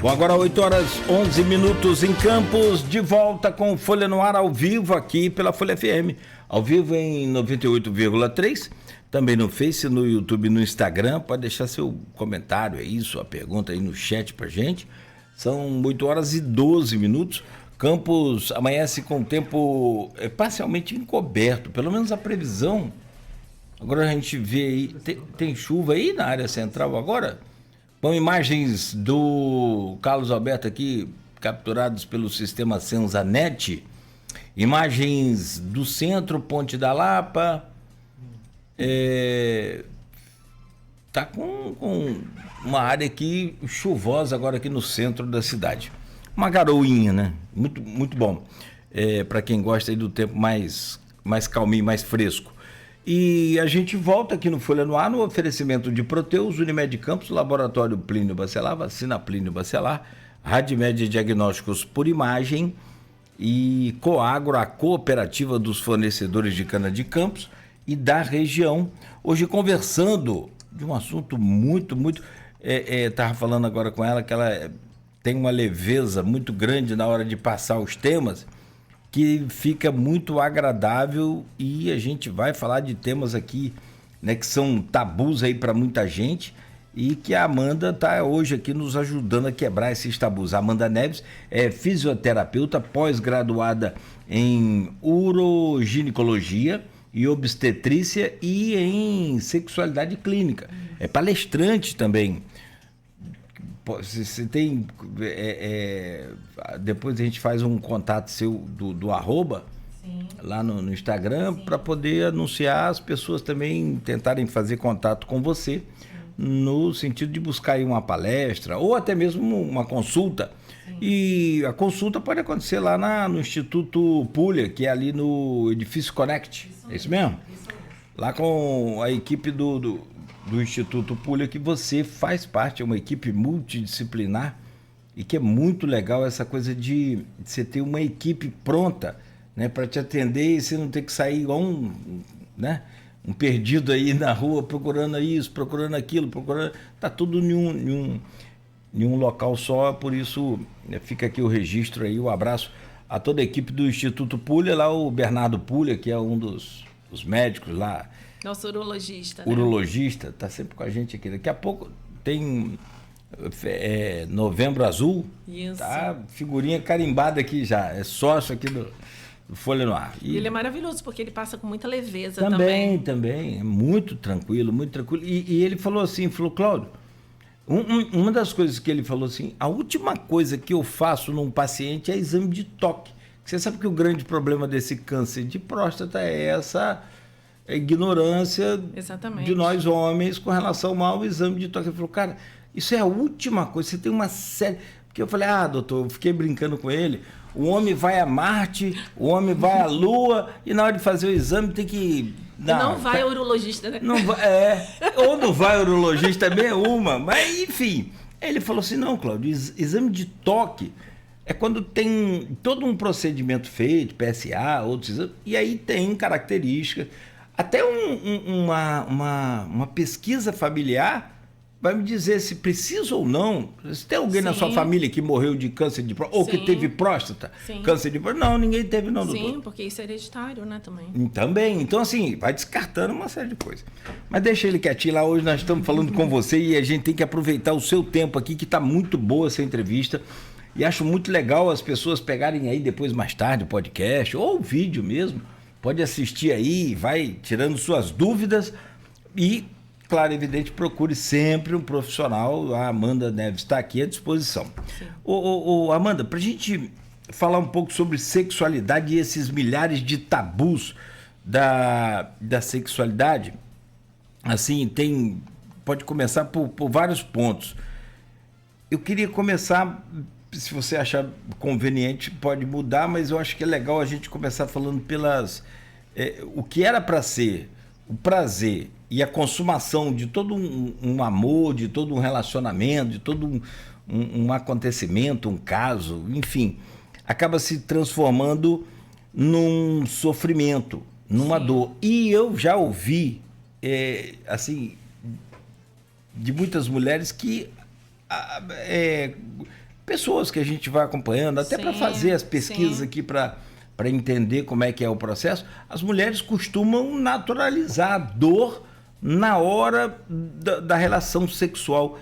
Bom, agora 8 horas 11 minutos em Campos, de volta com Folha no Ar ao vivo aqui pela Folha FM, ao vivo em 98,3, também no Face, no YouTube, no Instagram. Pode deixar seu comentário aí, sua pergunta aí no chat pra gente. São 8 horas e 12 minutos. Campos amanhece com o tempo parcialmente encoberto, pelo menos a previsão. Agora a gente vê aí, tem chuva aí na área central agora? Com imagens do Carlos Alberto aqui, capturados pelo sistema Senzanet. Imagens do centro, Ponte da Lapa. Tá com uma área aqui chuvosa agora aqui no centro da cidade. Uma garoinha, né? Muito, muito bom. Para quem gosta aí do tempo mais calminho, mais fresco. E a gente volta aqui no Folha no Ar no oferecimento de Proteus, Unimed Campos, Laboratório Plínio Bacelar, Vacina Plínio Bacelar, Radmed Diagnósticos por Imagem e Coagro, a cooperativa dos fornecedores de cana de Campos e da região. Hoje conversando de um assunto muito, estava falando agora com ela que ela tem uma leveza muito grande na hora de passar os temas, que fica muito agradável, e a gente vai falar de temas aqui, né, que são tabus aí para muita gente, e que a Amanda está hoje aqui nos ajudando a quebrar esses tabus. A Amanda Neves é fisioterapeuta, pós-graduada em urogginecologia e obstetrícia e em sexualidade clínica. É palestrante também. Você tem... depois a gente faz um contato seu do arroba. Sim. Lá no Instagram, para poder anunciar, as pessoas também tentarem fazer contato com você. Sim. No sentido de buscar aí uma palestra ou até mesmo uma consulta. Sim. E a consulta pode acontecer lá no Instituto Puglia, que é ali no Edifício Connect. É isso mesmo? Isso mesmo. Lá com a equipe do Instituto Puglia, que você faz parte, é uma equipe multidisciplinar, e que é muito legal essa coisa de você ter uma equipe pronta, né, para te atender, e você não ter que sair igual um perdido aí na rua procurando isso, procurando aquilo, tá tudo em um local só. Por isso, né, fica aqui o registro aí, o abraço a toda a equipe do Instituto Puglia, lá o Bernardo Puglia, que é um dos médicos lá. Nosso urologista, Urologista, tá sempre com a gente aqui. Daqui a pouco tem Novembro Azul. Isso. Tá figurinha carimbada aqui já. É sócio aqui do Folha no Ar. E ele é maravilhoso, porque ele passa com muita leveza também. É muito tranquilo, muito tranquilo. E ele falou assim, Cláudio, uma das coisas que ele falou assim, a última coisa que eu faço num paciente é exame de toque. Você sabe que o grande problema desse câncer de próstata é essa... ignorância. Exatamente. De nós homens com relação ao exame de toque. Ele falou, cara, isso é a última coisa, você tem uma série... Porque eu falei, doutor, eu fiquei brincando com ele, o homem vai a Marte, o homem vai à Lua, e na hora de fazer o exame tem que... Não vai ao urologista, né? Não vai, ou não vai ao urologista, também é uma, mas enfim. Ele falou assim, não, Cláudio, exame de toque é quando tem todo um procedimento feito, PSA, outros exames, e aí tem características. Até uma pesquisa familiar vai me dizer se precisa ou não. Se tem alguém na sua família que morreu de câncer de próstata, ou que teve próstata, câncer de próstata. Não, ninguém teve não, doutor. Sim, porque isso é hereditário, né, também. Também. Então, assim, vai descartando uma série de coisas. Mas deixa ele quietinho lá. Hoje nós estamos falando com você e a gente tem que aproveitar o seu tempo aqui, que está muito boa essa entrevista. E acho muito legal as pessoas pegarem aí depois, mais tarde, o podcast ou o vídeo mesmo. Pode assistir aí, vai tirando suas dúvidas e, claro, evidente, procure sempre um profissional. A Amanda Neves está aqui à disposição. Amanda, para a gente falar um pouco sobre sexualidade e esses milhares de tabus da sexualidade, assim, pode começar por vários pontos. Eu queria começar... Se você achar conveniente, pode mudar, mas eu acho que é legal a gente começar falando o que era para ser o prazer e a consumação de todo um amor, de todo um relacionamento, de todo um acontecimento, um caso, enfim, acaba se transformando num sofrimento, numa dor. E eu já ouvi, assim, de muitas mulheres que pessoas que a gente vai acompanhando, até para Sim, fazer as pesquisas sim. aqui para entender como é que é o processo, as mulheres costumam naturalizar a dor na hora da relação sexual.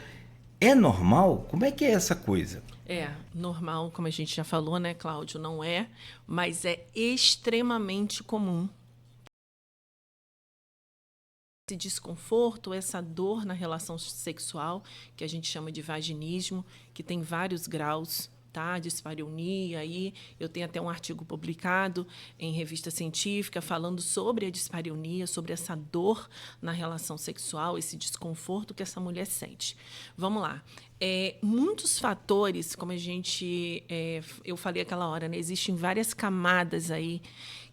É normal? Como é que é essa coisa? É, normal, como a gente já falou, né, Cláudio? Não é, mas é extremamente comum. Esse desconforto, essa dor na relação sexual, que a gente chama de vaginismo, que tem vários graus, tá? Dispareunia, aí eu tenho até um artigo publicado em revista científica falando sobre a dispareunia, sobre essa dor na relação sexual, esse desconforto que essa mulher sente. Vamos lá. Muitos fatores, como eu falei aquela hora, né? Existem várias camadas aí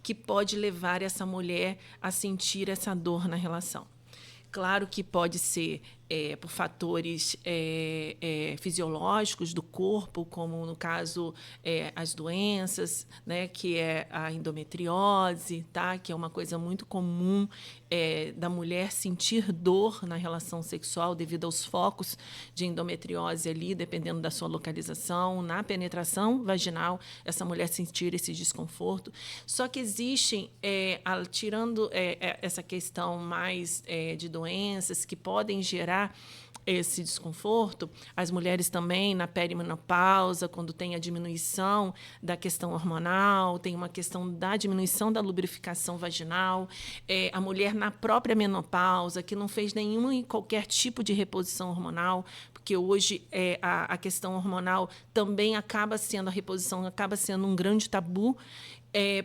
que pode levar essa mulher a sentir essa dor na relação. Claro que pode ser por fatores fisiológicos do corpo, como, no caso, as doenças, né, que é a endometriose, tá, que é uma coisa muito comum da mulher sentir dor na relação sexual devido aos focos de endometriose ali, dependendo da sua localização, na penetração vaginal, essa mulher sentir esse desconforto. Só que existem, tirando essa questão mais de doenças que podem gerar esse desconforto, as mulheres também na perimenopausa, quando tem a diminuição da questão hormonal, tem uma questão da diminuição da lubrificação vaginal, a mulher na própria menopausa, que não fez nenhum e qualquer tipo de reposição hormonal, porque hoje a questão hormonal também acaba sendo, a reposição acaba sendo um grande tabu,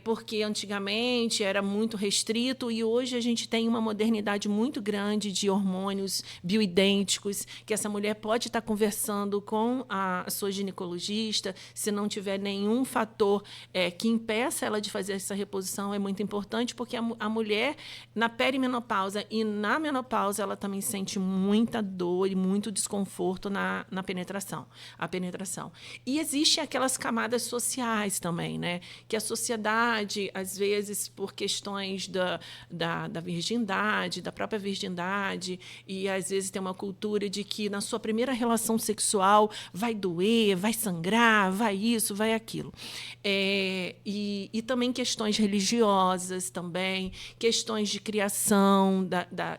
porque antigamente era muito restrito e hoje a gente tem uma modernidade muito grande de hormônios bioidênticos, que essa mulher pode estar conversando com a sua ginecologista, se não tiver nenhum fator que impeça ela de fazer essa reposição, é muito importante, porque a mulher, na perimenopausa e na menopausa, ela também sente muita dor e muito desconforto na penetração. A penetração. E existem aquelas camadas sociais também, né? Que a sociedade, às vezes, por questões da virgindade, da própria virgindade, e às vezes tem uma cultura de que na sua primeira relação sexual vai doer, vai sangrar, vai isso, vai aquilo. E também questões religiosas também, questões de criação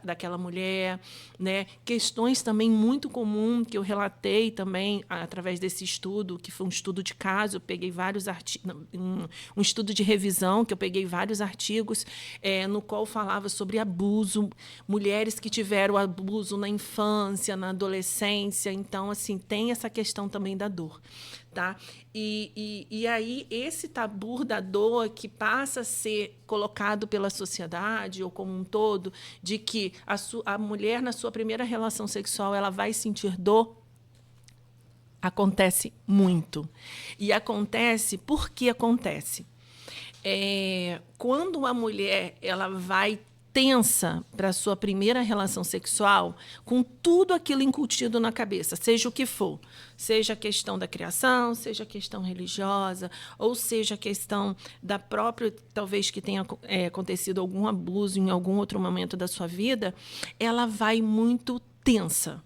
daquela mulher, né? Questões também muito comuns que eu relatei também através desse estudo, que foi um estudo de caso, eu peguei vários artigos, um estudo de revisão, que eu peguei vários artigos, no qual falava sobre abuso, mulheres que tiveram abuso na infância, na adolescência. Então, assim, tem essa questão também da dor. Tá? E aí, esse tabu da dor que passa a ser colocado pela sociedade, ou como um todo, de que a mulher, na sua primeira relação sexual, ela vai sentir dor, acontece muito. E acontece, por que acontece? Quando a mulher ela vai tensa para a sua primeira relação sexual, com tudo aquilo incutido na cabeça, seja o que for, seja a questão da criação, seja a questão religiosa, ou seja a questão da própria, talvez que tenha acontecido algum abuso em algum outro momento da sua vida, ela vai muito tensa.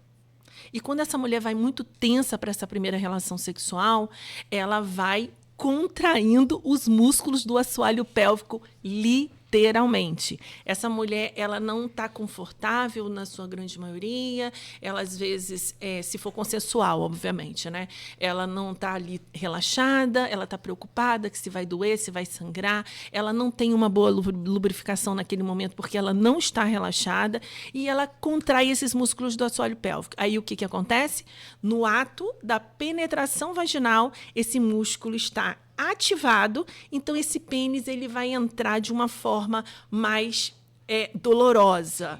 E quando essa mulher vai muito tensa para essa primeira relação sexual, ela vai contraindo os músculos do assoalho pélvico literalmente. Essa mulher, ela não está confortável na sua grande maioria, ela às vezes, se for consensual, obviamente, né? Ela não está ali relaxada, ela está preocupada que se vai doer, se vai sangrar, ela não tem uma boa lubrificação naquele momento porque ela não está relaxada e ela contrai esses músculos do assoalho pélvico. Aí o que acontece? No ato da penetração vaginal, esse músculo está ativado, então esse pênis ele vai entrar de uma forma mais dolorosa,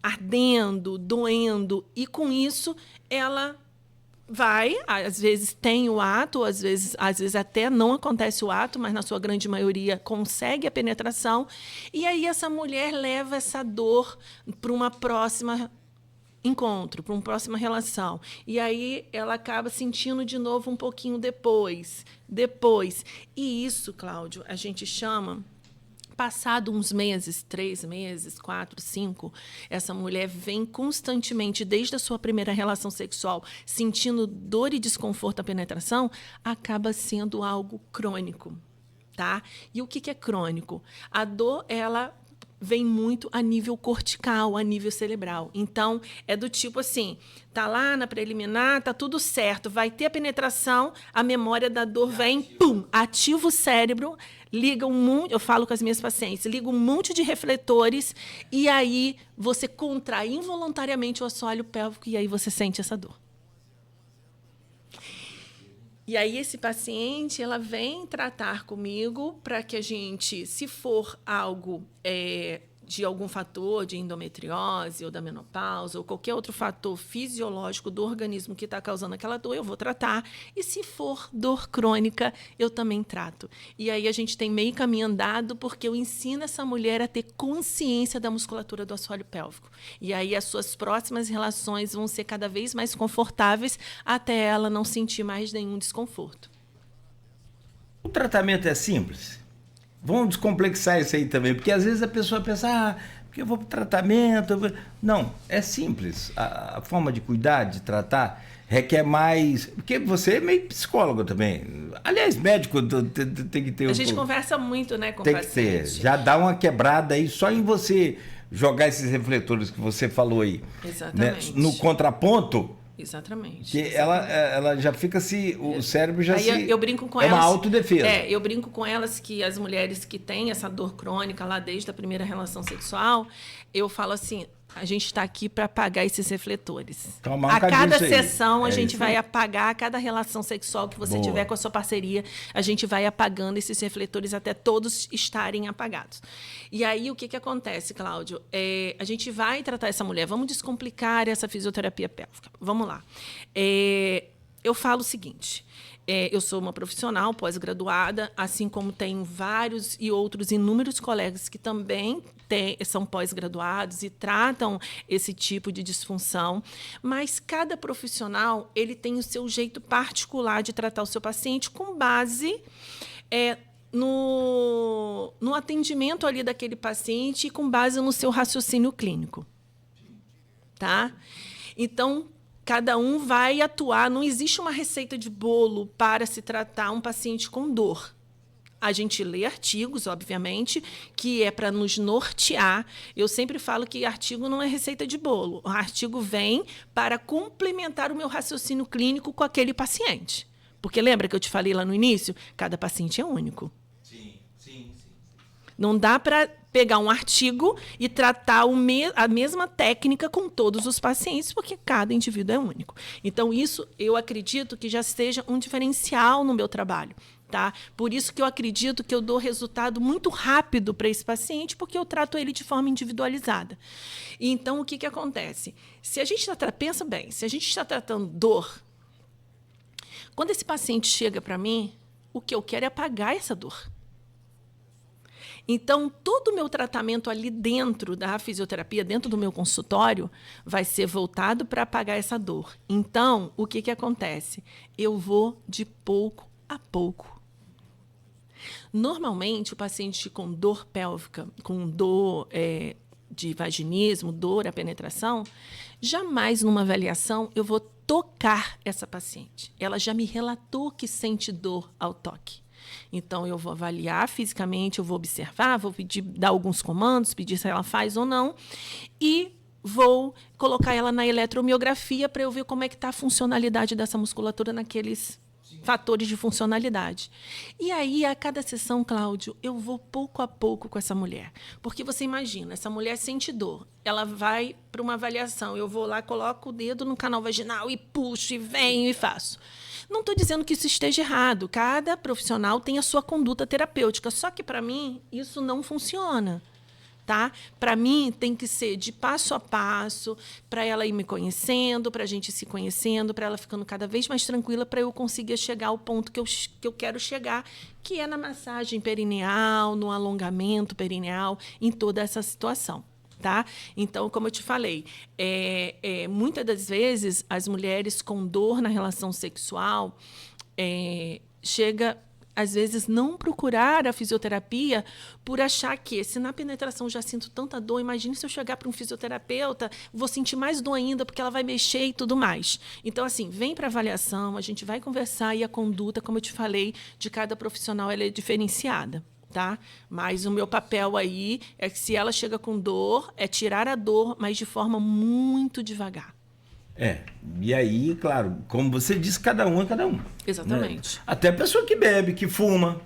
ardendo, doendo, e com isso ela vai, às vezes tem o ato, às vezes até não acontece o ato, mas na sua grande maioria consegue a penetração, e aí essa mulher leva essa dor para uma próxima encontro, para uma próxima relação. E aí ela acaba sentindo de novo um pouquinho depois. E isso, Cláudio, a gente chama Passado uns meses, 3 meses, 4, 5, essa mulher vem constantemente, desde a sua primeira relação sexual, sentindo dor e desconforto à penetração, acaba sendo algo crônico, tá? E o que é crônico? A dor, ela vem muito a nível cortical, a nível cerebral. Então, é do tipo assim, tá lá na preliminar, tá tudo certo, vai ter a penetração, a memória da dor vem, pum, ativa o cérebro, liga um monte, eu falo com as minhas pacientes, liga um monte de refletores e aí você contrai involuntariamente o assoalho pélvico e aí você sente essa dor. E aí esse paciente, ela vem tratar comigo para que a gente, se for algo de algum fator de endometriose ou da menopausa ou qualquer outro fator fisiológico do organismo que está causando aquela dor, eu vou tratar. E se for dor crônica, eu também trato. E aí a gente tem meio caminho andado porque eu ensino essa mulher a ter consciência da musculatura do assoalho pélvico. E aí as suas próximas relações vão ser cada vez mais confortáveis até ela não sentir mais nenhum desconforto. O tratamento é simples? Vamos descomplexar isso aí também, porque às vezes a pessoa pensa, porque eu vou para o tratamento. Não, é simples. A forma de cuidar, de tratar, requer mais. Porque você é meio psicólogo também. Aliás, médico tem que ter. A gente conversa muito, né, com o paciente. Tem que ter. Já dá uma quebrada aí só em você jogar esses refletores que você falou aí. Exatamente. Né, no contraponto. Exatamente. Que ela já fica o cérebro já aí eu brinco com é elas, uma autodefesa. Eu brinco com elas que as mulheres que têm essa dor crônica lá desde a primeira relação sexual, eu falo assim, a gente está aqui para apagar esses refletores. A cada sessão, a gente vai apagar, a cada relação sexual que você tiver com a sua parceria, a gente vai apagando esses refletores até todos estarem apagados. E aí, o que acontece, Cláudio? A gente vai tratar essa mulher, vamos descomplicar essa fisioterapia pélvica. Vamos lá. Eu falo o seguinte... eu sou uma profissional pós-graduada, assim como tenho vários e outros inúmeros colegas que também são pós-graduados e tratam esse tipo de disfunção, mas cada profissional ele tem o seu jeito particular de tratar o seu paciente com base no atendimento ali daquele paciente e com base no seu raciocínio clínico. Tá? Então, cada um vai atuar, não existe uma receita de bolo para se tratar um paciente com dor. A gente lê artigos, obviamente, que é para nos nortear. Eu sempre falo que artigo não é receita de bolo. O artigo vem para complementar o meu raciocínio clínico com aquele paciente. Porque lembra que eu te falei lá no início? Cada paciente é único. Sim. Não dá para pegar um artigo e tratar a mesma técnica com todos os pacientes, porque cada indivíduo é único. Então, isso eu acredito que já seja um diferencial no meu trabalho. Tá? Por isso que eu acredito que eu dou resultado muito rápido para esse paciente, porque eu trato ele de forma individualizada. E então, o que acontece? Se a gente pensa bem, se a gente está tratando dor, quando esse paciente chega para mim, o que eu quero é apagar essa dor. Então, todo o meu tratamento ali dentro da fisioterapia, dentro do meu consultório, vai ser voltado para apagar essa dor. Então, o que acontece? Eu vou de pouco a pouco. Normalmente, o paciente com dor pélvica, com dor de vaginismo, dor à penetração, jamais numa avaliação eu vou tocar essa paciente. Ela já me relatou que sente dor ao toque. Então, eu vou avaliar fisicamente, eu vou observar, vou dar alguns comandos, pedir se ela faz ou não, e vou colocar ela na eletromiografia para eu ver como é que está a funcionalidade dessa musculatura naqueles fatores de funcionalidade. E aí, a cada sessão, Cláudio, eu vou pouco a pouco com essa mulher. Porque você imagina, essa mulher sente dor, ela vai para uma avaliação, eu vou lá, coloco o dedo no canal vaginal e puxo, e venho e faço. Não estou dizendo que isso esteja errado. Cada profissional tem a sua conduta terapêutica. Só que, para mim, isso não funciona. Tá? Para mim, tem que ser de passo a passo, para ela ir me conhecendo, para a gente se conhecendo, para ela ficando cada vez mais tranquila, para eu conseguir chegar ao ponto que eu quero chegar, que é na massagem perineal, no alongamento perineal, em toda essa situação. Tá? Então, como eu te falei, muitas das vezes as mulheres com dor na relação sexual chega às vezes, não procurar a fisioterapia por achar que, se na penetração já sinto tanta dor, imagine se eu chegar para um fisioterapeuta, vou sentir mais dor ainda, porque ela vai mexer e tudo mais. Então, assim, vem para avaliação, a gente vai conversar e a conduta, como eu te falei, de cada profissional ela é diferenciada. Tá? Mas o meu papel aí é que, se ela chega com dor, é tirar a dor, mas de forma muito devagar. E aí, claro, como você disse, cada um é cada um. Exatamente. Né? Até a pessoa que bebe, que fuma,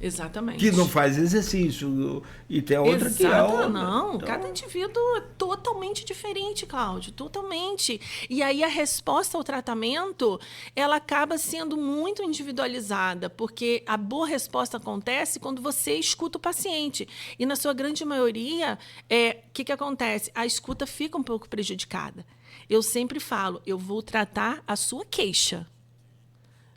Exatamente. que não faz exercício, e tem outra que é outra. Não, então... cada indivíduo é totalmente diferente, Cláudio, totalmente. E aí a resposta ao tratamento, ela acaba sendo muito individualizada, porque a boa resposta acontece quando você escuta o paciente. E na sua grande maioria, que acontece? A escuta fica um pouco prejudicada. Eu sempre falo, eu vou tratar a sua queixa.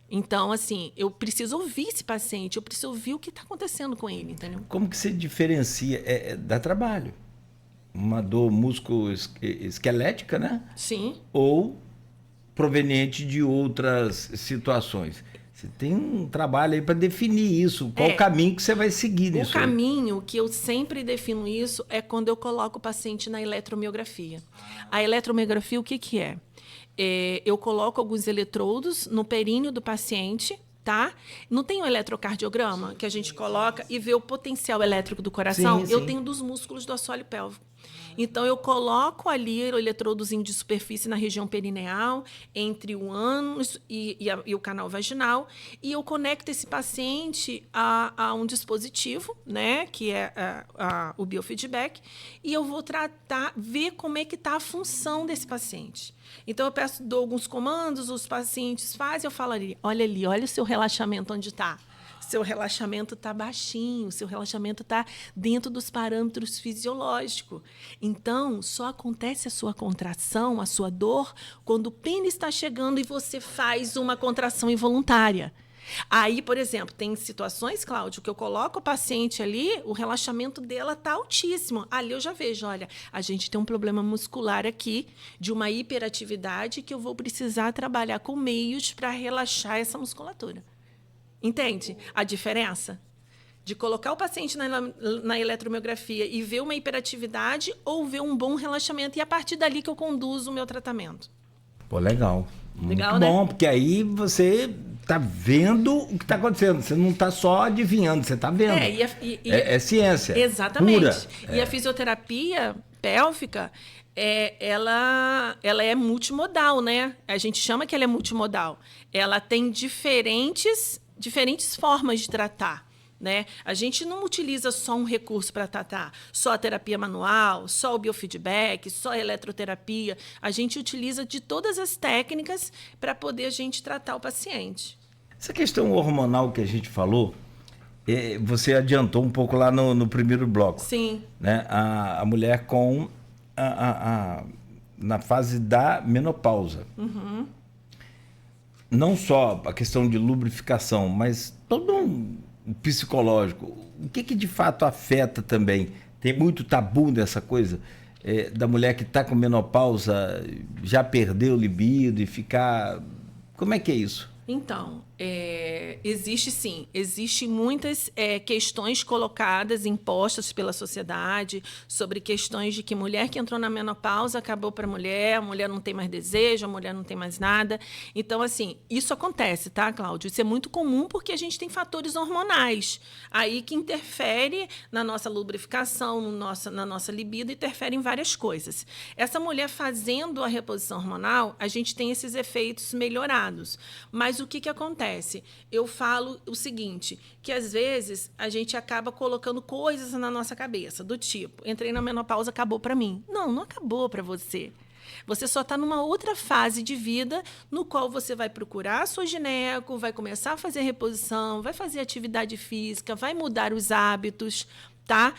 Então, assim, eu preciso ouvir esse paciente, eu preciso ouvir o que está acontecendo com ele, entendeu? Como que você diferencia? Dá trabalho. Uma dor musculoesquelética, né? Sim. Ou proveniente de outras situações. Você tem um trabalho aí para definir isso. Qual o caminho que você vai seguir nisso? O caminho que eu sempre defino isso é quando eu coloco o paciente na eletromiografia. A eletromiografia, o que é? Eu coloco alguns eletrodos no períneo do paciente, tá? Não tem um eletrocardiograma que a gente coloca e vê o potencial elétrico do coração? Sim. Eu tenho dos músculos do assoalho pélvico. Então, eu coloco ali o eletrodozinho de superfície na região perineal, entre o ânus e o canal vaginal, e eu conecto esse paciente a um dispositivo, né, que é o biofeedback, e eu vou ver como é que está a função desse paciente. Então, eu dou alguns comandos, os pacientes fazem, eu falo ali, olha o seu relaxamento onde está. Seu relaxamento está baixinho, seu relaxamento está dentro dos parâmetros fisiológicos. Então, só acontece a sua contração, a sua dor, quando o pênis está chegando e você faz uma contração involuntária. Aí, por exemplo, tem situações, Cláudio, que eu coloco o paciente ali, o relaxamento dela está altíssimo. Ali eu já vejo, olha, a gente tem um problema muscular aqui, de uma hiperatividade, que eu vou precisar trabalhar com meios para relaxar essa musculatura. Entende a diferença? De colocar o paciente na eletromiografia e ver uma hiperatividade ou ver um bom relaxamento. E a partir dali que eu conduzo o meu tratamento. Pô, legal. Legal, muito bom, né? porque aí você está vendo o que está acontecendo. Você não está só adivinhando, você está vendo. É ciência. Exatamente. Pura. E a fisioterapia pélvica, ela é multimodal, né? A gente chama que ela é multimodal. Ela tem diferentes formas de tratar, né? A gente não utiliza só um recurso para tratar, só a terapia manual, só o biofeedback, só a eletroterapia. A gente utiliza de todas as técnicas para poder a gente tratar o paciente. Essa questão hormonal que a gente falou, você adiantou um pouco lá no primeiro bloco. Sim. Né? A mulher na fase da menopausa. Uhum. Não só a questão de lubrificação, mas todo um psicológico. O que de fato afeta também? Tem muito tabu dessa coisa da mulher que está com menopausa, já perdeu o libido e ficar... Como é que é isso? Então, existe sim, existem muitas questões colocadas, impostas pela sociedade, sobre questões de que mulher que entrou na menopausa acabou para a mulher não tem mais desejo, a mulher não tem mais nada. Então, assim, isso acontece, tá, Cláudio? Isso é muito comum porque a gente tem fatores hormonais aí que interferem na nossa lubrificação, na nossa libido, interferem em várias coisas. Essa mulher fazendo a reposição hormonal, a gente tem esses efeitos melhorados. Mas o que acontece? Eu falo o seguinte, que às vezes a gente acaba colocando coisas na nossa cabeça, do tipo, entrei na menopausa, acabou para mim. Não acabou para você. Você só está numa outra fase de vida no qual você vai procurar a sua gineco, vai começar a fazer reposição, vai fazer atividade física, vai mudar os hábitos, tá?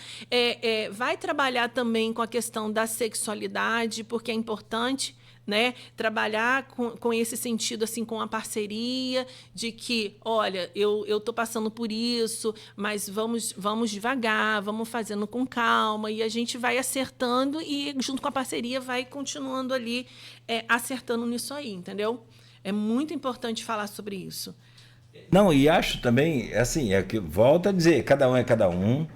Vai trabalhar também com a questão da sexualidade, porque é importante, né, trabalhar com esse sentido, assim, com a parceria de que, olha, eu estou passando por isso, mas vamos devagar, vamos fazendo com calma, e a gente vai acertando e, junto com a parceria, vai continuando ali acertando nisso aí, entendeu? É muito importante falar sobre isso. Não, e acho também, assim, é que volta a dizer, cada um é cada um.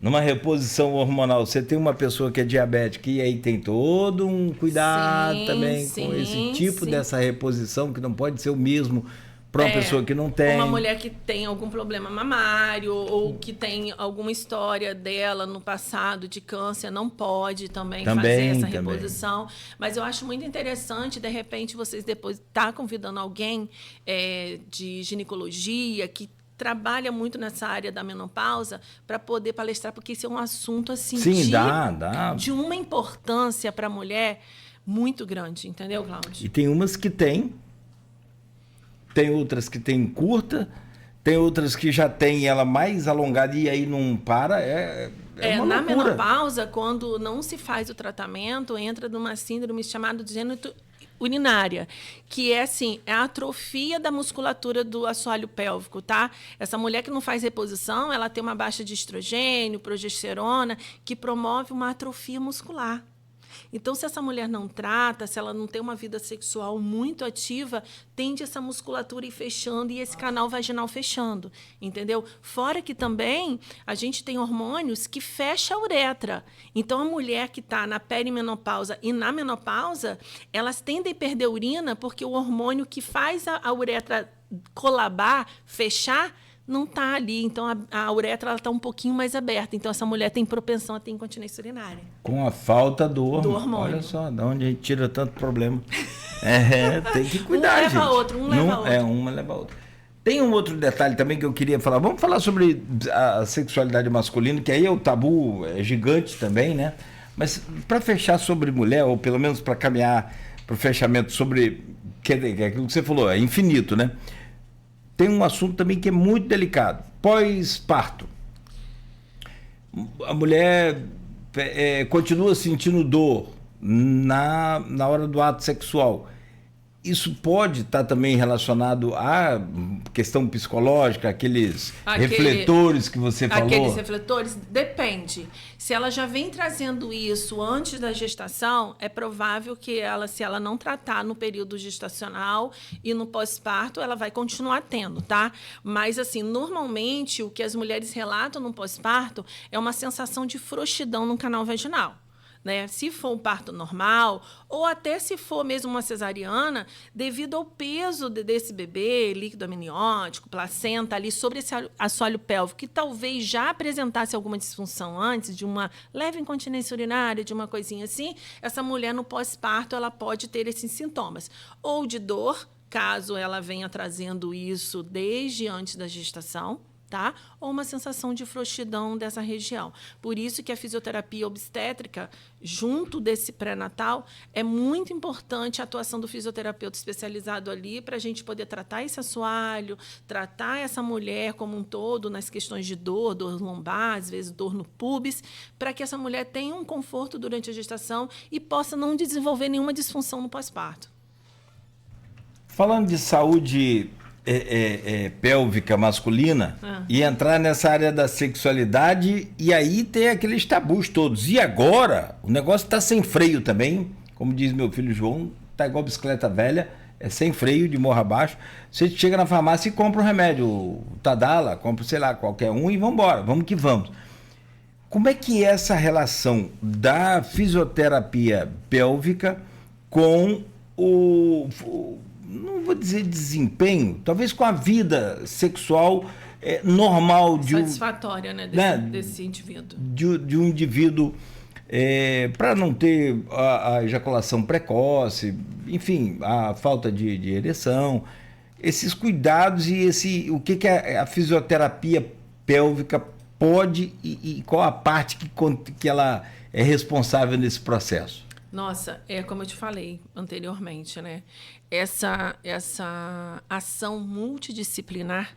Numa reposição hormonal, você tem uma pessoa que é diabética e aí tem todo um cuidado Sim, também com esse sim, tipo sim. dessa reposição, que não pode ser o mesmo para uma pessoa que não Uma tem. mulher que tem algum problema mamário ou que tem alguma história dela no passado de câncer não pode também fazer essa Também. reposição. Mas eu acho muito interessante, de repente, vocês depois estar convidando alguém de ginecologia que trabalha muito nessa área da menopausa para poder palestrar, porque esse é um assunto assim Sim, dá. de uma importância para a mulher muito grande, entendeu, E Cláudio? tem umas que tem outras que tem curta, tem outras que já tem ela mais alongada e aí não para, é uma Na loucura. menopausa, quando não se faz o tratamento, entra numa síndrome chamada de urinária, que é assim, é a atrofia da musculatura do assoalho pélvico, tá? Essa mulher que não faz reposição, ela tem uma baixa de estrogênio, progesterona, que promove uma atrofia muscular. Então, se essa mulher não trata, se ela não tem uma vida sexual muito ativa, tende essa musculatura ir fechando e esse canal vaginal fechando, entendeu? Fora que também a gente tem hormônios que fecham a uretra. Então, a mulher que está na perimenopausa e na menopausa, elas tendem a perder urina porque o hormônio que faz a uretra colabar, fechar, não está ali. Então, a uretra está um pouquinho mais aberta. Então, essa mulher tem propensão a ter incontinência urinária. Com a falta do Do hormônio. hormônio. Olha só, de onde a gente tira tanto problema. Tem que Um cuidar, leva gente. a outro, um leva a outro. Uma leva a outra. Tem um outro detalhe também que eu queria falar. Vamos falar sobre a sexualidade masculina, que aí o tabu é gigante também, né? Mas para fechar sobre mulher, ou pelo menos para caminhar para o fechamento sobre que é aquilo que você falou, é infinito, né? Tem um assunto também que é muito delicado. Pós-parto. A mulher continua sentindo dor na hora do ato sexual. Isso pode estar também relacionado à questão psicológica, aqueles refletores que você falou? Aqueles refletores, depende. Se ela já vem trazendo isso antes da gestação, é provável que ela, se ela não tratar no período gestacional e no pós-parto, ela vai continuar tendo, tá? Mas, assim, normalmente, o que as mulheres relatam no pós-parto é uma sensação de frouxidão no canal vaginal. Né? Se for um parto normal, ou até se for mesmo uma cesariana, devido ao peso desse bebê, líquido amniótico, placenta ali sobre esse assoalho pélvico, que talvez já apresentasse alguma disfunção antes, de uma leve incontinência urinária, de uma coisinha assim, essa mulher no pós-parto ela pode ter esses sintomas. Ou de dor, caso ela venha trazendo isso desde antes da gestação, tá? Ou uma sensação de frouxidão dessa região. Por isso que a fisioterapia obstétrica, junto desse pré-natal, é muito importante a atuação do fisioterapeuta especializado ali para a gente poder tratar esse assoalho, tratar essa mulher como um todo nas questões de dor lombar, às vezes dor no púbis, para que essa mulher tenha um conforto durante a gestação e possa não desenvolver nenhuma disfunção no pós-parto. Falando de saúde pélvica masculina e entrar nessa área da sexualidade e aí tem aqueles tabus todos. E agora o negócio está sem freio também, como diz meu filho João, tá igual bicicleta velha, é sem freio de morro abaixo. Você chega na farmácia e compra um remédio, o Tadala, compra, sei lá, qualquer um e vamos embora, vamos que vamos. Como é que é essa relação da fisioterapia pélvica com não vou dizer desempenho, talvez com a vida sexual normal satisfatória, né, desse indivíduo. De um indivíduo, para não ter a ejaculação precoce, enfim, a falta de ereção, esses cuidados e o que a fisioterapia pélvica pode e qual a parte que ela é responsável nesse processo? Nossa, como eu te falei anteriormente, né? Essa ação multidisciplinar,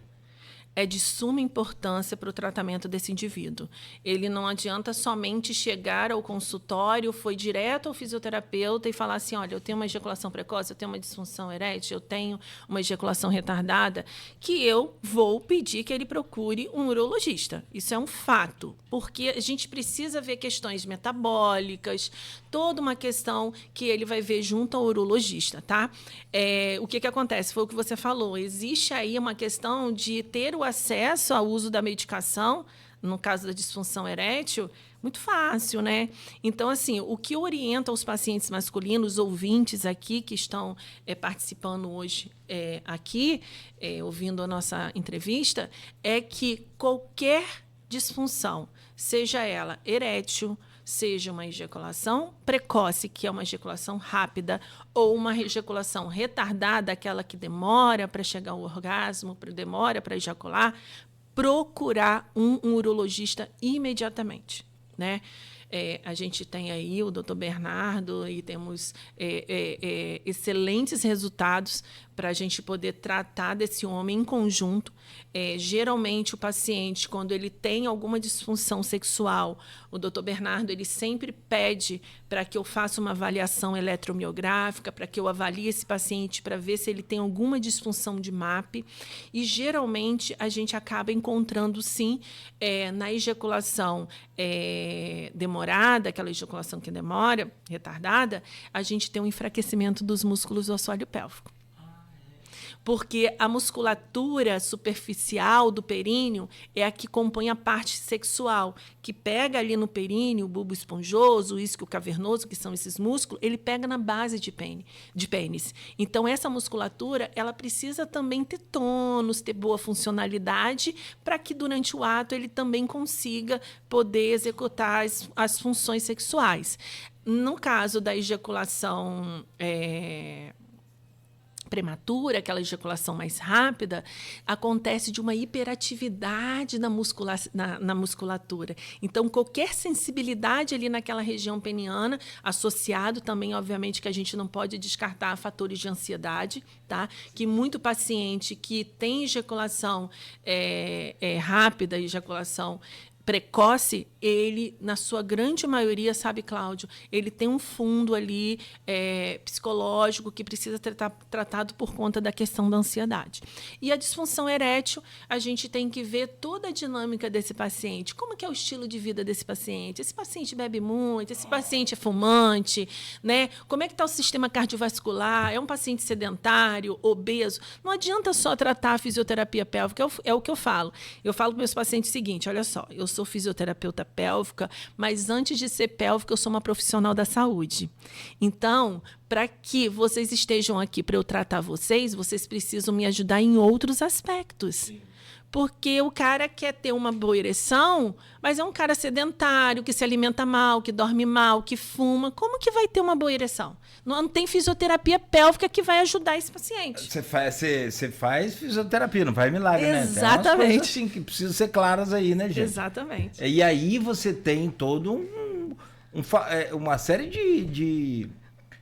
é de suma importância para o tratamento desse indivíduo. Ele não adianta somente chegar ao consultório, foi direto ao fisioterapeuta e falar assim, olha, eu tenho uma ejaculação precoce, eu tenho uma disfunção erétil, eu tenho uma ejaculação retardada, que eu vou pedir que ele procure um urologista. Isso é um fato, porque a gente precisa ver questões metabólicas, toda uma questão que ele vai ver junto ao urologista, tá? O que acontece? Foi o que você falou. Existe aí uma questão de ter o acesso ao uso da medicação, no caso da disfunção erétil, muito fácil, né? Então, assim, o que orienta os pacientes masculinos, os ouvintes aqui que estão participando hoje aqui, ouvindo a nossa entrevista, é que qualquer disfunção, seja ela erétil, seja uma ejaculação precoce, que é uma ejaculação rápida, ou uma ejaculação retardada, aquela que demora para chegar ao orgasmo, demora para ejacular, procurar um urologista imediatamente, né? A gente tem aí o Dr. Bernardo e temos excelentes resultados para a gente poder tratar desse homem em conjunto. Geralmente, o paciente, quando ele tem alguma disfunção sexual, o Dr. Bernardo ele sempre pede para que eu faça uma avaliação eletromiográfica, para que eu avalie esse paciente para ver se ele tem alguma disfunção de MAP. E, geralmente, a gente acaba encontrando, sim, na ejaculação demorada, aquela ejaculação que demora, retardada, a gente tem um enfraquecimento dos músculos do assoalho pélvico. Porque a musculatura superficial do períneo é a que compõe a parte sexual, que pega ali no períneo, o bulbo esponjoso, o isquio cavernoso, que são esses músculos, ele pega na base de pênis. Então, essa musculatura, ela precisa também ter tônus, ter boa funcionalidade, para que durante o ato ele também consiga poder executar as funções sexuais. No caso da ejaculação prematura, aquela ejaculação mais rápida, acontece de uma hiperatividade na musculatura. Então, qualquer sensibilidade ali naquela região peniana, associado também, obviamente, que a gente não pode descartar fatores de ansiedade, tá? Que muito paciente que tem ejaculação rápida, ejaculação precoce, ele, na sua grande maioria, sabe, Cláudio, ele tem um fundo ali psicológico que precisa ser tratado por conta da questão da ansiedade. E a disfunção erétil, a gente tem que ver toda a dinâmica desse paciente. Como que é o estilo de vida desse paciente? Esse paciente bebe muito, esse paciente é fumante, né? Como é que está o sistema cardiovascular? É um paciente sedentário, obeso? Não adianta só tratar a fisioterapia pélvica, é o que eu falo. Eu falo para meus pacientes o seguinte, olha só, eu sou fisioterapeuta pélvica, mas antes de ser pélvica, eu sou uma profissional da saúde. Então, para que vocês estejam aqui para eu tratar vocês precisam me ajudar em outros aspectos. Sim. Porque o cara quer ter uma boa ereção, mas é um cara sedentário, que se alimenta mal, que dorme mal, que fuma. Como que vai ter uma boa ereção? Não tem fisioterapia pélvica que vai ajudar esse paciente. Você faz fisioterapia, não faz milagre, né? Exatamente. Tem umas coisas assim que precisam ser claras aí, né, gente? Exatamente. E aí você tem todo uma série de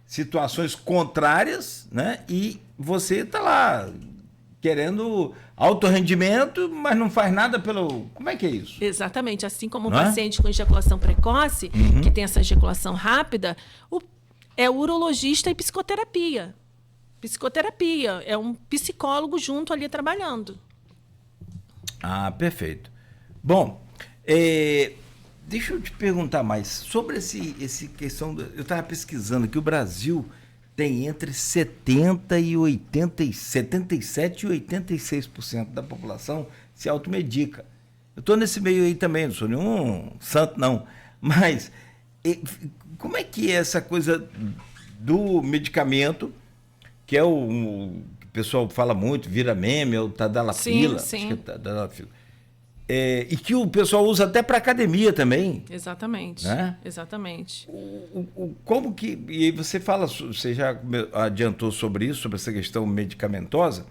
situações contrárias, né? E você está lá querendo alto rendimento, mas não faz nada pelo... Como é que é isso? Exatamente. Assim como um paciente com ejaculação precoce, que tem essa ejaculação rápida, é urologista e psicoterapia. Psicoterapia. É um psicólogo junto ali trabalhando. Ah, perfeito. Bom, deixa eu te perguntar mais sobre esse questão... Eu estava pesquisando que o Brasil tem entre 77% e 86% da população se automedica. Eu estou nesse meio aí também, não sou nenhum santo, não. Mas como é que é essa coisa do medicamento, que é que o pessoal fala muito, vira meme, é o Tadalafila. Sim. Acho que é Tadalafila. E que o pessoal usa até para academia também. Exatamente. Né? Exatamente. Como que... E você já adiantou sobre isso, sobre essa questão medicamentosa,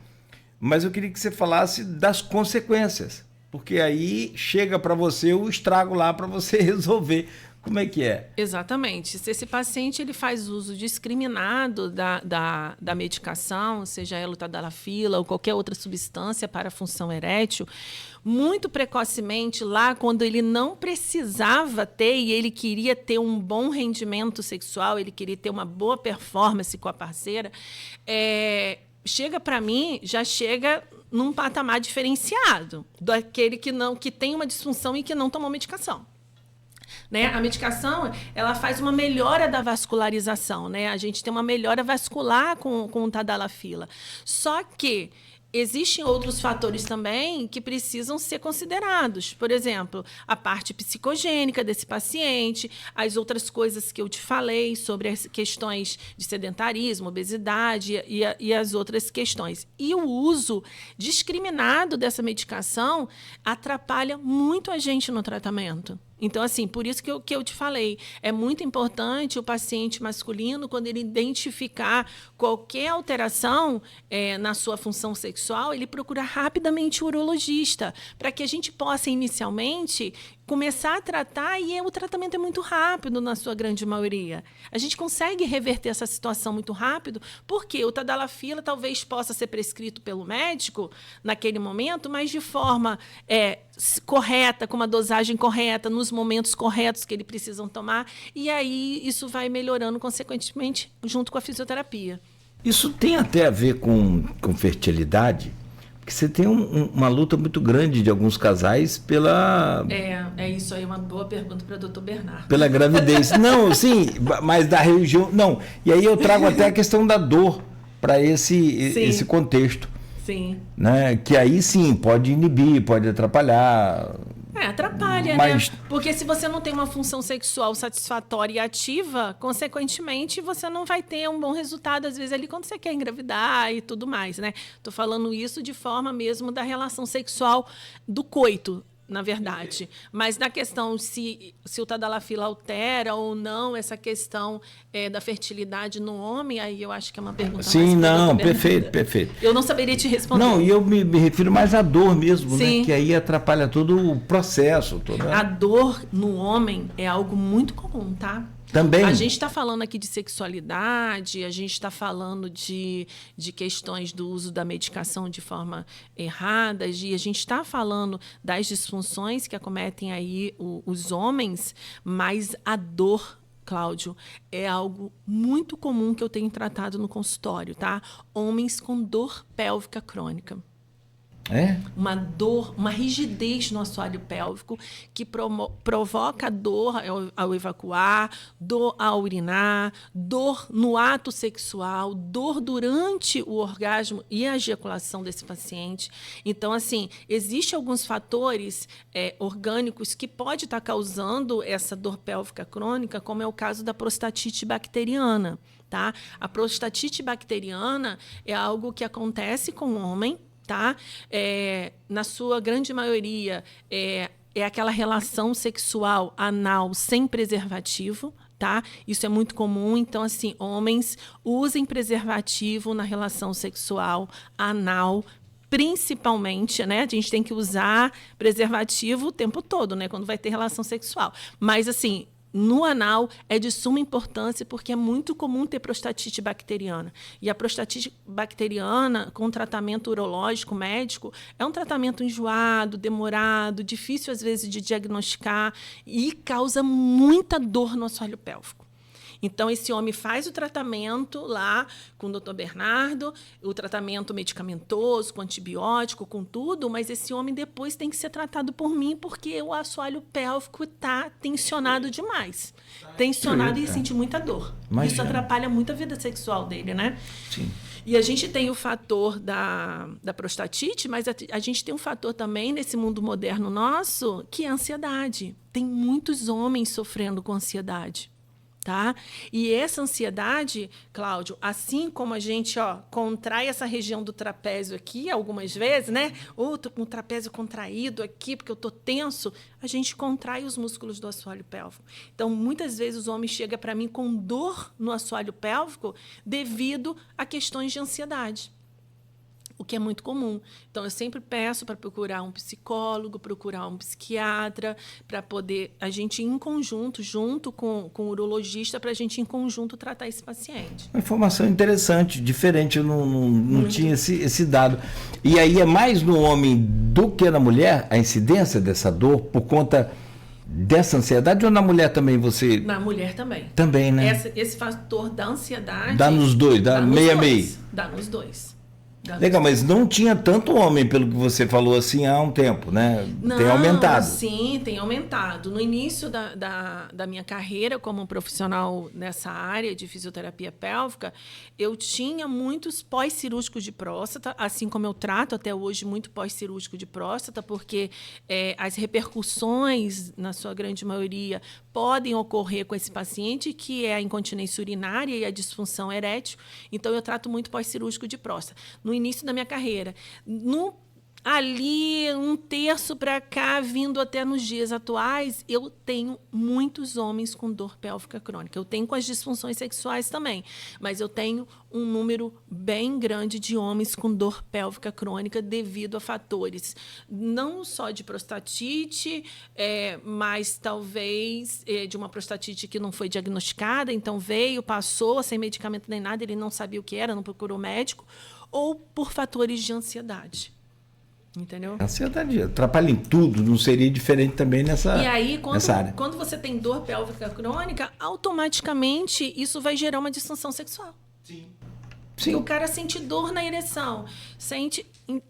mas eu queria que você falasse das consequências, porque aí chega para você o estrago lá para você resolver. Como é que é? Exatamente. Se esse paciente ele faz uso discriminado da medicação, seja ela o tadalafila ou qualquer outra substância para a função erétil, muito precocemente, lá quando ele não precisava ter e ele queria ter um bom rendimento sexual, ele queria ter uma boa performance com a parceira, chega para mim, já chega num patamar diferenciado daquele que tem uma disfunção e que não tomou medicação. Né? A medicação ela faz uma melhora da vascularização, né? A gente tem uma melhora vascular com o tadalafila. Só que existem outros fatores também que precisam ser considerados. Por exemplo, a parte psicogênica desse paciente, as outras coisas que eu te falei sobre as questões de sedentarismo, obesidade e as outras questões. E o uso discriminado dessa medicação atrapalha muito a gente no tratamento. Então, assim, por isso que eu te falei, é muito importante o paciente masculino, quando ele identificar qualquer alteração na sua função sexual, ele procura rapidamente o urologista, para que a gente possa, inicialmente, começar a tratar, e o tratamento é muito rápido na sua grande maioria. A gente consegue reverter essa situação muito rápido, porque o tadalafila talvez possa ser prescrito pelo médico naquele momento, mas de forma correta, com uma dosagem correta, nos momentos corretos que eles precisam tomar, e aí isso vai melhorando, consequentemente, junto com a fisioterapia. Isso tem até a ver com fertilidade? Porque você tem uma luta muito grande de alguns casais pela... Isso aí, uma boa pergunta para o Dr. Bernardo. Pela gravidez. Não, sim, mas da religião... Não, e aí eu trago até a questão da dor para esse contexto. Sim. Né? Que aí sim, pode inibir, pode atrapalhar... Atrapalha, né? Porque se você não tem uma função sexual satisfatória e ativa, consequentemente, você não vai ter um bom resultado, às vezes, ali quando você quer engravidar e tudo mais, né? Tô falando isso de forma mesmo da relação sexual do coito, na verdade. Mas na questão se o tadalafila altera ou não essa questão da fertilidade no homem, aí eu acho que é uma pergunta sim, não, perfeito. Eu não saberia te responder. Não, e eu me refiro mais à dor mesmo, sim, né? Que aí atrapalha todo o processo. A dor no homem é algo muito comum, tá? Também. A gente está falando aqui de sexualidade, a gente está falando de questões do uso da medicação de forma errada, e a gente está falando das disfunções que acometem aí os homens, mas a dor, Cláudio, é algo muito comum que eu tenho tratado no consultório, tá? Homens com dor pélvica crônica. Uma dor, uma rigidez no assoalho pélvico que provoca dor ao evacuar, dor ao urinar, dor no ato sexual, dor durante o orgasmo e a ejaculação desse paciente. Então, assim, existem alguns fatores orgânicos que podem estar causando essa dor pélvica crônica, como é o caso da prostatite bacteriana. Tá? A prostatite bacteriana é algo que acontece com o homem, tá? Na sua grande maioria, é aquela relação sexual anal sem preservativo, tá? Isso é muito comum. Então, assim, homens usem preservativo na relação sexual anal, principalmente, né? A gente tem que usar preservativo o tempo todo, né? Quando vai ter relação sexual. Mas, assim, no anal é de suma importância porque é muito comum ter prostatite bacteriana. E a prostatite bacteriana, com tratamento urológico médico, é um tratamento enjoado, demorado, difícil às vezes de diagnosticar e causa muita dor no assoalho pélvico. Então, esse homem faz o tratamento lá com o Dr. Bernardo, o tratamento medicamentoso, com antibiótico, com tudo, mas esse homem depois tem que ser tratado por mim porque o assoalho pélvico está tensionado demais. Tensionado e sente muita dor. Imagina. Isso atrapalha muito a vida sexual dele, né? Sim. E a gente tem o fator da prostatite, mas a gente tem um fator também nesse mundo moderno nosso, que é a ansiedade. Tem muitos homens sofrendo com ansiedade. Tá? E essa ansiedade, Cláudio, assim como a gente contrai essa região do trapézio aqui algumas vezes, né? Tô com o trapézio contraído aqui porque eu tô tenso, a gente contrai os músculos do assoalho pélvico. Então, muitas vezes os homens chegam para mim com dor no assoalho pélvico devido a questões de ansiedade. o que é muito comum. Então, eu sempre peço para procurar um psicólogo, procurar um psiquiatra, para poder a gente ir em conjunto, junto com o urologista, para a gente em conjunto tratar esse paciente. Uma informação interessante, diferente, eu não tinha esse dado. E aí é mais no homem do que na mulher a incidência dessa dor por conta dessa ansiedade, ou na mulher também você... Na mulher também. Também, né? Esse fator da ansiedade... Dá nos dois, dá meio a meio. Dá nos dois. Legal, mas não tinha tanto homem, pelo que você falou assim, há um tempo, né? Não, tem aumentado. Sim, tem aumentado. No início da minha carreira como profissional nessa área de fisioterapia pélvica, eu tinha muitos pós-cirúrgicos de próstata, assim como eu trato até hoje muito pós-cirúrgico de próstata, porque as repercussões, na sua grande maioria, podem ocorrer com esse paciente, que é a incontinência urinária e a disfunção erétil. Então, eu trato muito pós-cirúrgico de próstata. No início da minha carreira. Ali, um terço para cá, vindo até nos dias atuais, eu tenho muitos homens com dor pélvica crônica. Eu tenho com as disfunções sexuais também, mas eu tenho um número bem grande de homens com dor pélvica crônica devido a fatores não só de prostatite, mas talvez de uma prostatite que não foi diagnosticada, então veio, passou, sem medicamento nem nada, ele não sabia o que era, não procurou médico, ou por fatores de ansiedade. Entendeu? Ansiedade atrapalha em tudo, não seria diferente também nessa área. E aí, quando você tem dor pélvica crônica, automaticamente isso vai gerar uma disfunção sexual. Sim. Porque o cara sente dor na ereção,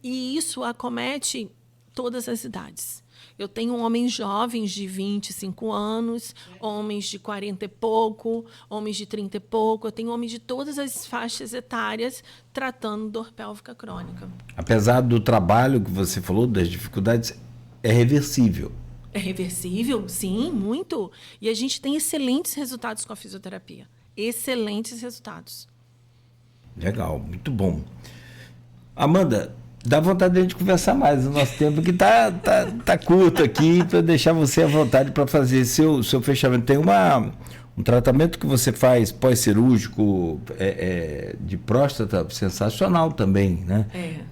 e isso acomete todas as idades. Eu tenho homens jovens de 25 anos, homens de 40 e pouco, homens de 30 e pouco. Eu tenho homens de todas as faixas etárias tratando dor pélvica crônica. Apesar do trabalho que você falou, das dificuldades, é reversível. É reversível? Sim, muito. E a gente tem excelentes resultados com a fisioterapia. Excelentes resultados. Legal, muito bom. Amanda, dá vontade de a gente conversar mais. O nosso tempo que tá curto aqui, para deixar você à vontade para fazer seu fechamento. Tem um tratamento que você faz pós-cirúrgico de próstata sensacional também, né?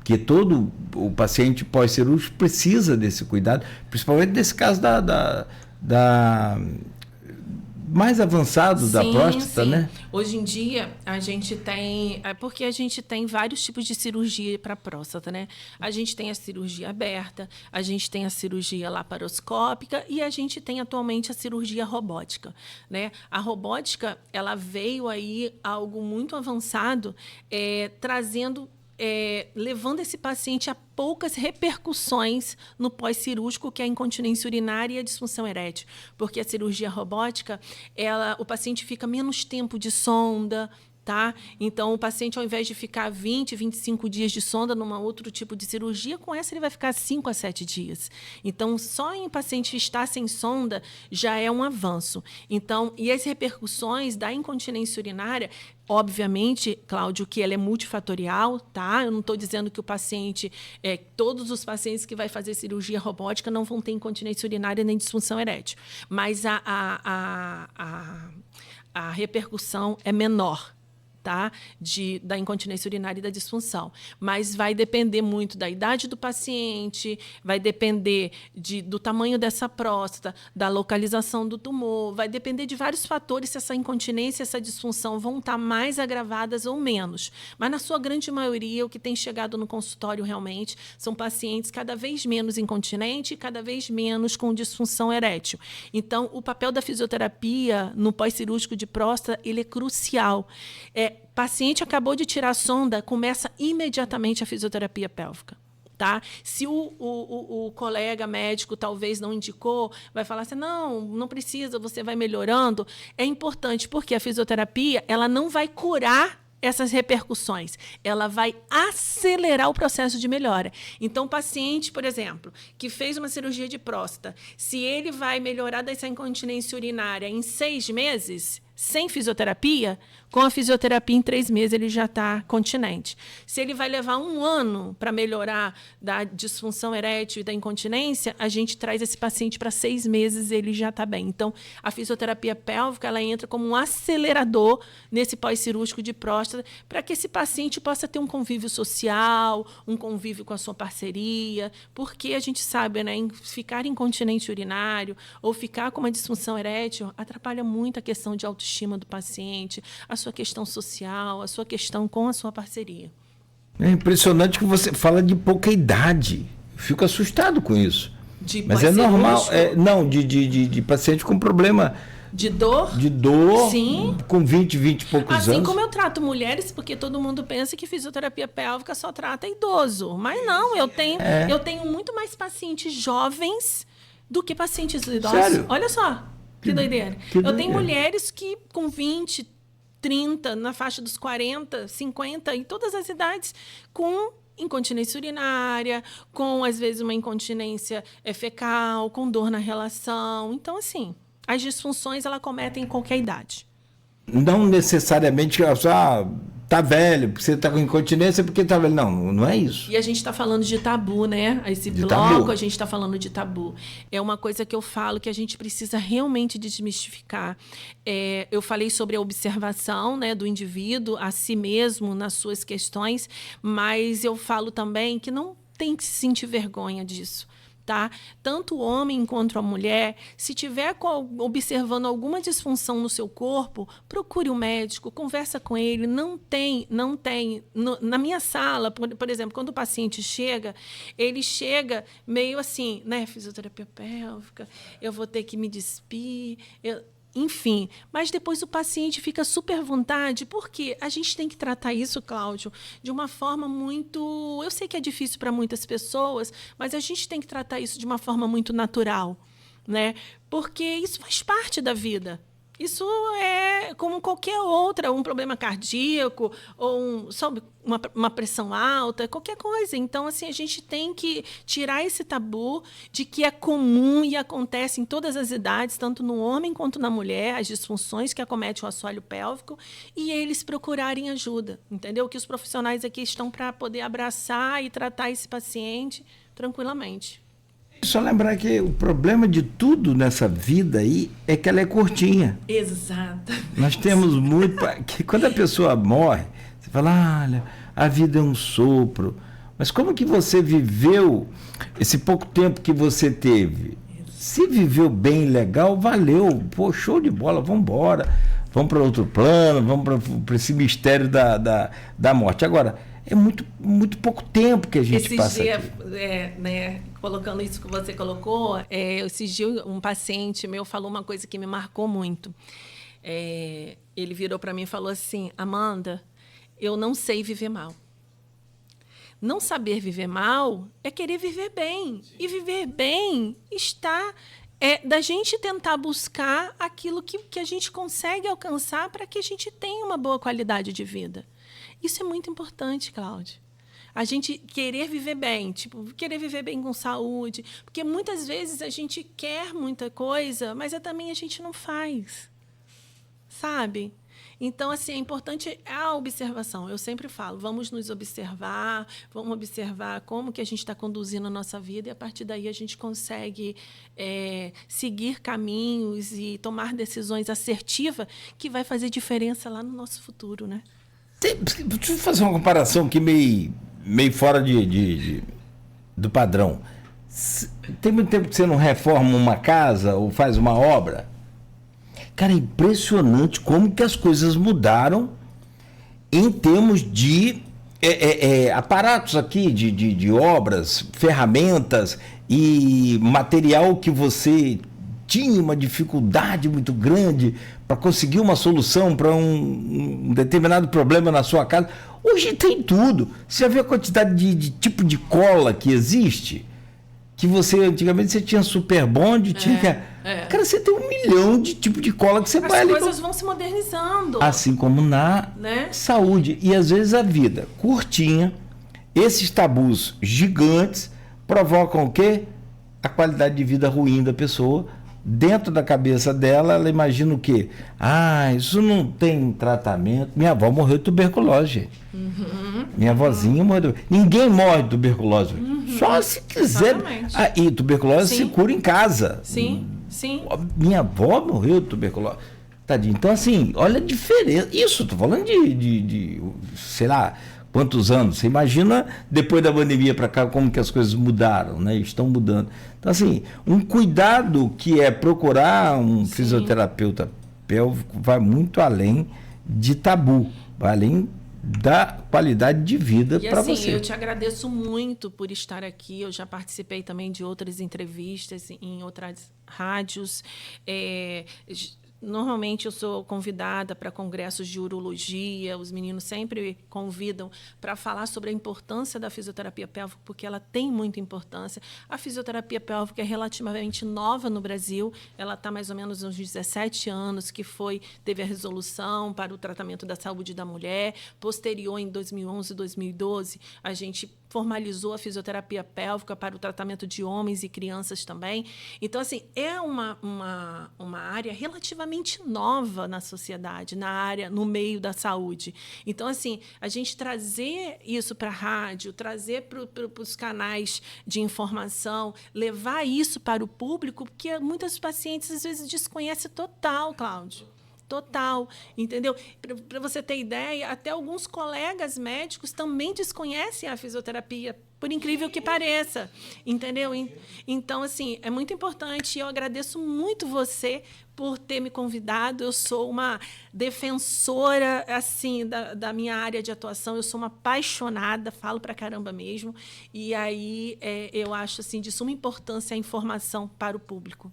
Que todo o paciente pós-cirúrgico precisa desse cuidado, principalmente nesse caso da mais avançado da próstata, sim. né? Hoje em dia, a gente tem... porque a gente tem vários tipos de cirurgia para próstata, né? A gente tem a cirurgia aberta, a gente tem a cirurgia laparoscópica e a gente tem atualmente a cirurgia robótica, né? A robótica, ela veio aí algo muito avançado, levando esse paciente a poucas repercussões no pós-cirúrgico, que é a incontinência urinária e a disfunção erétil. Porque a cirurgia robótica, o paciente fica menos tempo de sonda, tá? Então, o paciente, ao invés de ficar 20, 25 dias de sonda numa outro tipo de cirurgia, com essa ele vai ficar 5 a 7 dias. Então, só em paciente estar sem sonda já é um avanço. Então, e as repercussões da incontinência urinária, obviamente, Cláudio, que ela é multifatorial, tá? Eu não estou dizendo que o paciente, todos os pacientes que vai fazer cirurgia robótica não vão ter incontinência urinária nem disfunção erétil. Mas a repercussão é menor, tá? Da incontinência urinária e da disfunção. Mas vai depender muito da idade do paciente, vai depender do tamanho dessa próstata, da localização do tumor, vai depender de vários fatores se essa incontinência e essa disfunção vão estar mais agravadas ou menos. Mas, na sua grande maioria, o que tem chegado no consultório realmente são pacientes cada vez menos incontinentes e cada vez menos com disfunção erétil. Então, o papel da fisioterapia no pós-cirúrgico de próstata, ele é crucial. Paciente acabou de tirar a sonda, começa imediatamente a fisioterapia pélvica. Tá? Se o colega médico talvez não indicou, vai falar assim, não precisa, você vai melhorando. É importante, porque a fisioterapia ela não vai curar essas repercussões, ela vai acelerar o processo de melhora. Então, o paciente, por exemplo, que fez uma cirurgia de próstata, se ele vai melhorar dessa incontinência urinária em 6 meses, sem fisioterapia, com a fisioterapia em 3 meses ele já está continente. Se ele vai levar 1 ano para melhorar da disfunção erétil e da incontinência, a gente traz esse paciente para 6 meses e ele já está bem. Então, a fisioterapia pélvica ela entra como um acelerador nesse pós-cirúrgico de próstata para que esse paciente possa ter um convívio social, um convívio com a sua parceria, porque a gente sabe, né, ficar incontinente urinário ou ficar com uma disfunção erétil atrapalha muito a questão de autoestima do paciente, a sua questão social, a sua questão com a sua parceria. É impressionante que você fala de pouca idade. Fico assustado com isso. Mas é normal. Não, de paciente com problema. De dor? De dor. Sim. Com 20 e poucos anos. Assim como eu trato mulheres, porque todo mundo pensa que fisioterapia pélvica só trata idoso. Mas não, eu tenho muito mais pacientes jovens do que pacientes idosos. Sério? Olha só, que doideira. Eu tenho mulheres que com 20, 30, na faixa dos 40, 50, em todas as idades, com incontinência urinária, com, às vezes, uma incontinência fecal, com dor na relação. Então, assim, as disfunções, ela cometem em qualquer idade. Não necessariamente tá velho, porque você tá com incontinência, porque tá velho. Não é isso. E a gente está falando de tabu, né? Esse bloco, a gente está falando de tabu. É uma coisa que eu falo que a gente precisa realmente desmistificar. Eu falei sobre a observação, né, do indivíduo a si mesmo nas suas questões, mas eu falo também que não tem que se sentir vergonha disso. Tá? Tanto o homem quanto a mulher, se tiver observando alguma disfunção no seu corpo, procure um médico, conversa com ele. Não tem. Na minha sala, por exemplo, quando o paciente chega, ele chega meio assim, né? Fisioterapia pélvica, eu vou ter que me despir, enfim, mas depois o paciente fica super à vontade, porque a gente tem que tratar isso, Cláudio, de uma forma muito... Eu sei que é difícil para muitas pessoas, mas a gente tem que tratar isso de uma forma muito natural, né? Porque isso faz parte da vida. Isso é como qualquer outra, um problema cardíaco, ou uma pressão alta, qualquer coisa. Então, assim, a gente tem que tirar esse tabu de que é comum e acontece em todas as idades, tanto no homem quanto na mulher, as disfunções que acometem o assoalho pélvico, e eles procurarem ajuda, entendeu? Que os profissionais aqui estão para poder abraçar e tratar esse paciente tranquilamente. Só lembrar que o problema de tudo nessa vida aí é que ela é curtinha. Exato. Nós temos muito... que quando a pessoa morre, você fala, olha, a vida é um sopro. Mas como que você viveu esse pouco tempo que você teve? Se viveu bem, legal, valeu. Pô, show de bola, vamos embora. Vamos para outro plano, vamos para esse mistério da morte. Agora, é muito pouco tempo que a gente passa aqui. Né, colocando isso que você colocou, esses dias um paciente meu falou uma coisa que me marcou muito. Ele virou para mim e falou assim, Amanda, eu não sei viver mal. Não saber viver mal é querer viver bem. E viver bem está... da gente tentar buscar aquilo que a gente consegue alcançar para que a gente tenha uma boa qualidade de vida. Isso é muito importante, Cláudio. A gente querer viver bem, querer viver bem com saúde, porque muitas vezes a gente quer muita coisa, mas também a gente não faz, sabe? Então, assim, é importante a observação. Eu sempre falo, vamos nos observar, vamos observar como que a gente está conduzindo a nossa vida e, a partir daí, a gente consegue seguir caminhos e tomar decisões assertivas que vai fazer diferença lá no nosso futuro, né? Deixa eu fazer uma comparação aqui meio fora do padrão. Tem muito tempo que você não reforma uma casa ou faz uma obra? Cara, é impressionante como que as coisas mudaram em termos de aparatos aqui, de obras, ferramentas e material que você tinha uma dificuldade muito grande para conseguir uma solução para um determinado problema na sua casa. Hoje tem tudo. Você já viu a quantidade de tipo de cola que existe? Que antigamente você tinha Super Bond, Cara, você tem 1 milhão de tipos de cola que você vai ali. As coisas vão se modernizando. Assim como na saúde. E às vezes a vida curtinha, esses tabus gigantes provocam o quê? A qualidade de vida ruim da pessoa, dentro da cabeça dela, ela imagina o quê? Isso não tem tratamento. Minha avó morreu de tuberculose. Minha avózinha morreu. Ninguém morre de tuberculose. Só se quiser. E tuberculose se cura em casa. Sim. Minha avó morreu de tuberculose. Tadinho. Então, assim, olha a diferença. Isso, estou falando de sei lá, quantos anos. Você imagina, depois da pandemia para cá, como que as coisas mudaram, né? Estão mudando. Então, assim, um cuidado que é procurar um fisioterapeuta pélvico vai muito além de tabu, vai além da qualidade de vida para assim, você. Eu te agradeço muito por estar aqui. Eu já participei também de outras entrevistas em outras rádios. Normalmente eu sou convidada para congressos de urologia, os meninos sempre convidam para falar sobre a importância da fisioterapia pélvica, porque ela tem muita importância. A fisioterapia pélvica é relativamente nova no Brasil, ela está mais ou menos uns 17 anos, que teve a resolução para o tratamento da saúde da mulher. Posterior, em 2011 e 2012, a gente formalizou a fisioterapia pélvica para o tratamento de homens e crianças também. Então, assim, é uma área relativamente nova na sociedade, no meio da saúde. Então, assim, a gente trazer isso para a rádio, trazer para os canais de informação, levar isso para o público, porque muitos pacientes, às vezes, desconhecem total, Cláudio. Total, entendeu? Para você ter ideia, até alguns colegas médicos também desconhecem a fisioterapia, por incrível que pareça, entendeu? Então, assim, é muito importante e eu agradeço muito você por ter me convidado. Eu sou uma defensora, assim, da minha área de atuação, eu sou uma apaixonada, falo pra caramba mesmo, e aí eu acho, assim, de suma importância a informação para o público.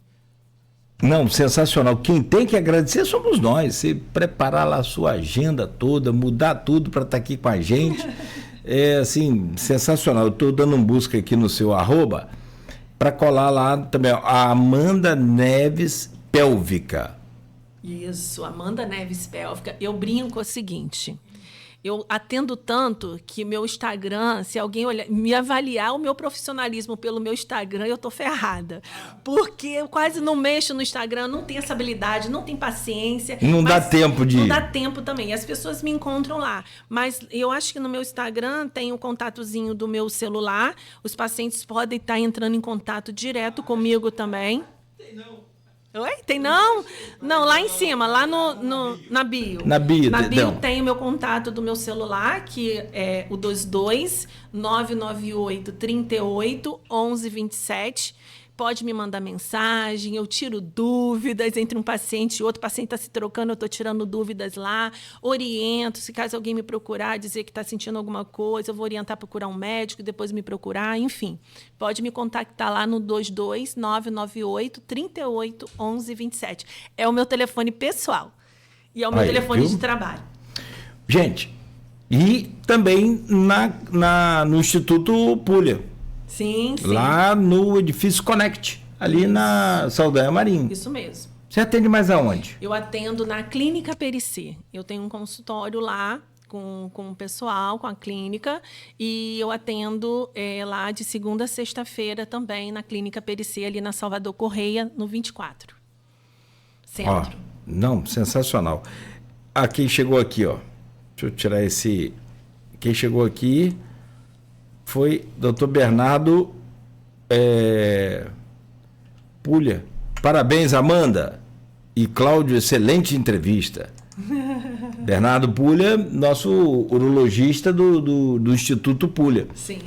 Não, sensacional. Quem tem que agradecer somos nós. Você preparar lá a sua agenda toda, mudar tudo para estar aqui com a gente. É, assim, sensacional. Eu estou dando um busca aqui no seu @ para colar lá também, a Amanda Neves Pélvica. Isso, Amanda Neves Pélvica. Eu brinco o seguinte... Eu atendo tanto que meu Instagram, se alguém me avaliar o meu profissionalismo pelo meu Instagram, eu tô ferrada. Porque eu quase não mexo no Instagram, não tenho essa habilidade, não tenho paciência. Não dá tempo de... Não dá tempo também. As pessoas me encontram lá. Mas eu acho que no meu Instagram tem um contatozinho do meu celular. Os pacientes podem estar entrando em contato direto comigo também. Tem não. Oi? Tem não? Não, lá em cima, lá na bio. Na bio tem o meu contato do meu celular, que é o 22 998 38 11 27. Pode me mandar mensagem, eu tiro dúvidas entre um paciente e outro. O paciente está se trocando, eu estou tirando dúvidas lá. Oriento, se caso alguém me procurar, dizer que está sentindo alguma coisa, eu vou orientar a procurar um médico, depois me procurar, enfim. Pode me contactar lá no 22 998 38 11 27. É o meu telefone pessoal e é o meu telefone de trabalho. Gente, e também no Instituto Pulha. Sim. Lá no edifício Connect, ali na Saldanha Marinho. Isso mesmo. Você atende mais aonde? Eu atendo na Clínica Pericê. Eu tenho um consultório lá com o pessoal, com a clínica, e eu atendo lá de segunda a sexta-feira também na Clínica Pericê, ali na Salvador Correia, no 24. Centro. Não, sensacional. Quem chegou aqui, ó. Deixa eu tirar esse... Quem chegou aqui... foi Dr. Bernardo Pulha. Parabéns, Amanda e Cláudio, excelente entrevista. Bernardo Pulha, nosso urologista do Instituto Pulha. Sim.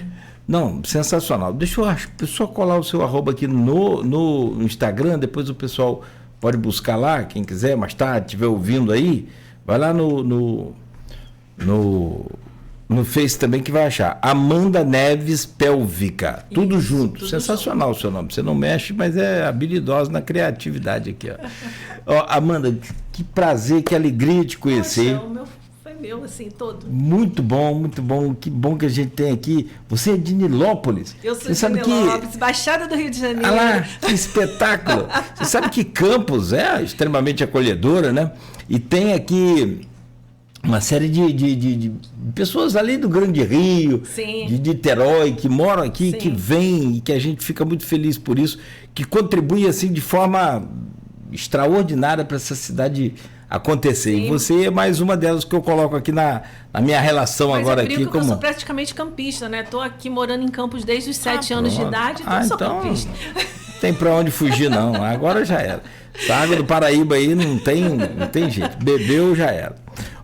Não, sensacional. Deixa eu só colar o seu @ aqui no Instagram, depois o pessoal pode buscar lá, quem quiser, mais tarde, estiver ouvindo aí, vai lá no Face também que vai achar. Amanda Neves Pélvica. Tudo junto. Tudo sensacional o seu nome. Você não mexe, mas é habilidosa na criatividade aqui. Ó, Amanda, que prazer, que alegria te conhecer. Poxa, foi meu, assim, todo. Muito bom, muito bom. Que bom que a gente tem aqui. Você é de Nilópolis. Eu sou de Nilópolis, Baixada do Rio de Janeiro. Olha lá, que espetáculo. Você sabe que Campos é extremamente acolhedora, né? E tem aqui... uma série de pessoas ali do Grande Rio, Sim. de Niterói, que moram aqui, Sim. que vêm, e que a gente fica muito feliz por isso, que contribui assim de forma extraordinária para essa cidade acontecer. Sim. E você é mais uma delas que eu coloco aqui na minha relação. Mas agora eu brinco aqui que eu como sou praticamente campista, né? Tô aqui morando em Campos desde os 7 anos de pronto. idade, então eu sou Então, campista. não tem para onde fugir não. Agora já era. Essa água do Paraíba aí não tem jeito. Bebeu, já era.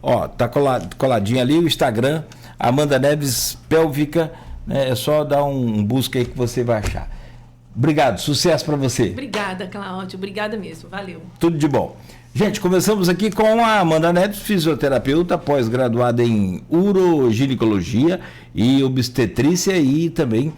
Ó, tá coladinho ali o Instagram, Amanda Neves Pélvica, né? É só dar um busca aí que você vai achar. Obrigado, sucesso para você. Obrigada, Cláudio. Obrigada mesmo. Valeu. Tudo de bom. Gente, começamos aqui com a Amanda Neves, fisioterapeuta, pós-graduada em uroginecologia e obstetrícia e também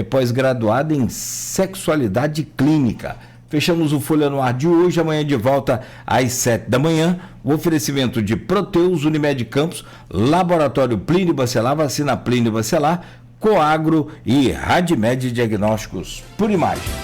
pós-graduada em sexualidade clínica. Fechamos o Folha no Ar de hoje, amanhã de volta às 7 da manhã. O oferecimento de Proteus, Unimed Campos, Laboratório Plínio Bacelar, Vacina Plínio Bacelar, Coagro e Radmed Diagnósticos por Imagem.